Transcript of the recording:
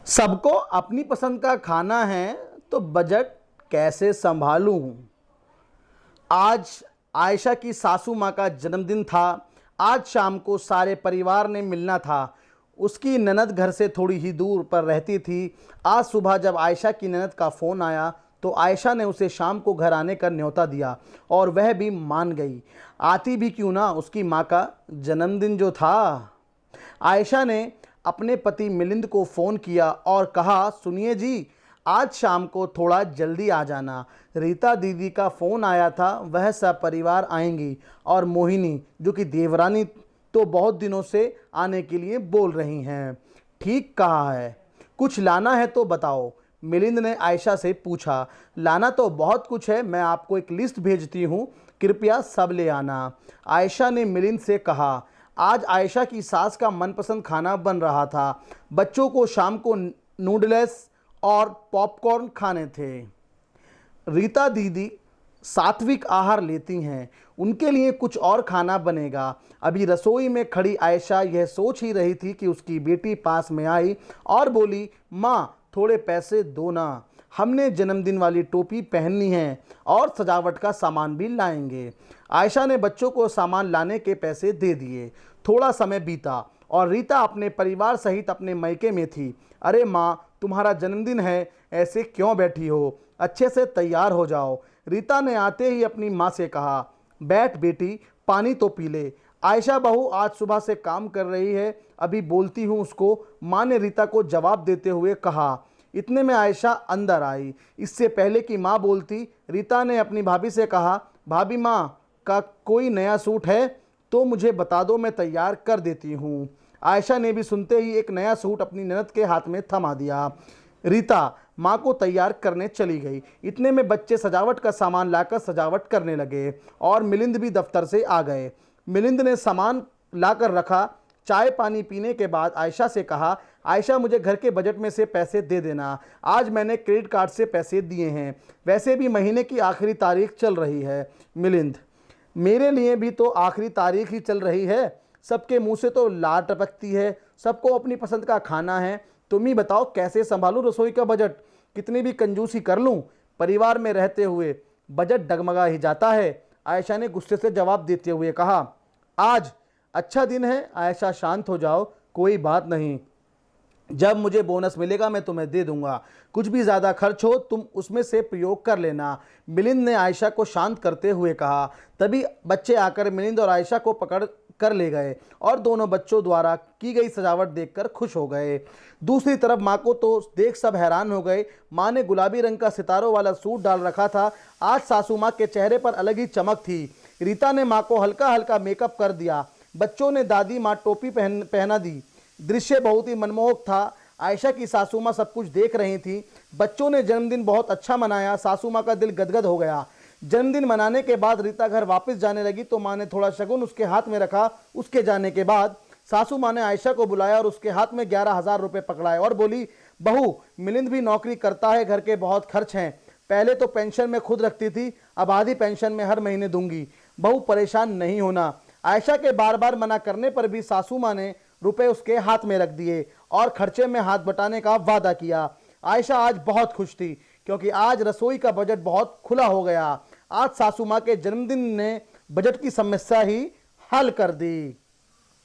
सबको अपनी पसंद का खाना है तो बजट कैसे संभालूं। आज आयशा की सासू माँ का जन्मदिन था। आज शाम को सारे परिवार ने मिलना था। उसकी ननद घर से थोड़ी ही दूर पर रहती थी। आज सुबह जब आयशा की ननद का फ़ोन आया तो आयशा ने उसे शाम को घर आने का न्योता दिया और वह भी मान गई। आती भी क्यों ना, उसकी माँ का जन्मदिन जो था। आयशा ने अपने पति मिलिंद को फ़ोन किया और कहा, सुनिए जी, आज शाम को थोड़ा जल्दी आ जाना। रीता दीदी का फ़ोन आया था, वह सब परिवार आएंगी और मोहिनी जो कि देवरानी तो बहुत दिनों से आने के लिए बोल रही हैं। ठीक कहा है, कुछ लाना है तो बताओ, मिलिंद ने आयशा से पूछा। लाना तो बहुत कुछ है, मैं आपको एक लिस्ट भेजती हूँ, कृपया सब ले आना। आयशा ने मिलिंद से कहा। आज आयशा की सास का मनपसंद खाना बन रहा था। बच्चों को शाम को नूडल्स और पॉपकॉर्न खाने थे। रीता दीदी सात्विक आहार लेती हैं, उनके लिए कुछ और खाना बनेगा। अभी रसोई में खड़ी आयशा यह सोच ही रही थी कि उसकी बेटी पास में आई और बोली, माँ थोड़े पैसे दो ना, हमने जन्मदिन वाली टोपी पहननी है और सजावट का सामान भी लाएंगे। आयशा ने बच्चों को सामान लाने के पैसे दे दिए। थोड़ा समय बीता और रीता अपने परिवार सहित अपने मायके में थी। अरे माँ, तुम्हारा जन्मदिन है, ऐसे क्यों बैठी हो, अच्छे से तैयार हो जाओ। रीता ने आते ही अपनी माँ से कहा, बैठ बेटी, पानी तो पी ले। आयशा बहू आज सुबह से काम कर रही है, अभी बोलती हूँ उसको, माँ ने रीता को जवाब देते हुए कहा। इतने में आयशा अंदर आई। इससे पहले कि माँ बोलती, रीता ने अपनी भाभी से कहा, भाभी माँ का कोई नया सूट है तो मुझे बता दो, मैं तैयार कर देती हूँ। आयशा ने भी सुनते ही एक नया सूट अपनी ननद के हाथ में थमा दिया। रीता माँ को तैयार करने चली गई। इतने में बच्चे सजावट का सामान लाकर सजावट करने लगे और मिलिंद भी दफ्तर से आ गए। मिलिंद ने सामान लाकर रखा। चाय पानी पीने के बाद आयशा से कहा, आयशा मुझे घर के बजट में से पैसे दे देना, आज मैंने क्रेडिट कार्ड से पैसे दिए हैं, वैसे भी महीने की आखिरी तारीख चल रही है। मिलिंद, मेरे लिए भी तो आखिरी तारीख ही चल रही है, सबके मुंह से तो लार टपकती है, सबको अपनी पसंद का खाना है, तुम ही बताओ कैसे संभालूं रसोई का बजट, कितनी भी कंजूसी कर लूं, परिवार में रहते हुए बजट डगमगा ही जाता है। आयशा ने गुस्से से जवाब देते हुए कहा। आज अच्छा दिन है आयशा, शांत हो जाओ, कोई बात नहीं, जब मुझे बोनस मिलेगा मैं तुम्हें दे दूंगा, कुछ भी ज़्यादा खर्च हो तुम उसमें से प्रयोग कर लेना। मिलिंद ने आयशा को शांत करते हुए कहा। तभी बच्चे आकर मिलिंद और आयशा को पकड़ कर ले गए और दोनों बच्चों द्वारा की गई सजावट देखकर खुश हो गए। दूसरी तरफ माँ को तो देख सब हैरान हो गए। माँ ने गुलाबी रंग का सितारों वाला सूट डाल रखा था। आज सासू माँ के चेहरे पर अलग ही चमक थी। रीता ने माँ को हल्का हल्का मेकअप कर दिया। बच्चों ने दादी माँ टोपी पहना दी। दृश्य बहुत ही मनमोहक था। आयशा की सासू माँ सब कुछ देख रही थी। बच्चों ने जन्मदिन बहुत अच्छा मनाया। सासू माँ का दिल गदगद हो गया। जन्मदिन मनाने के बाद रीता घर वापस जाने लगी तो माँ ने थोड़ा शगुन उसके हाथ में रखा। उसके जाने के बाद सासू माँ ने आयशा को बुलाया और उसके हाथ में 11,000 रुपये पकड़ाए और बोली, बहू मिलिंद भी नौकरी करता है, घर के बहुत खर्च हैं, पहले तो पेंशन में खुद रखती थी, अब आधी पेंशन में हर महीने दूंगी, बहू परेशान नहीं होना। आयशा के बार बार मना करने पर भी सासू माँ ने रुपए उसके हाथ में रख दिए और खर्चे में हाथ बटाने का वादा किया। आयशा आज बहुत खुश थी क्योंकि आज रसोई का बजट बहुत खुला हो गया। आज सासू माँ के जन्मदिन ने बजट की समस्या ही हल कर दी।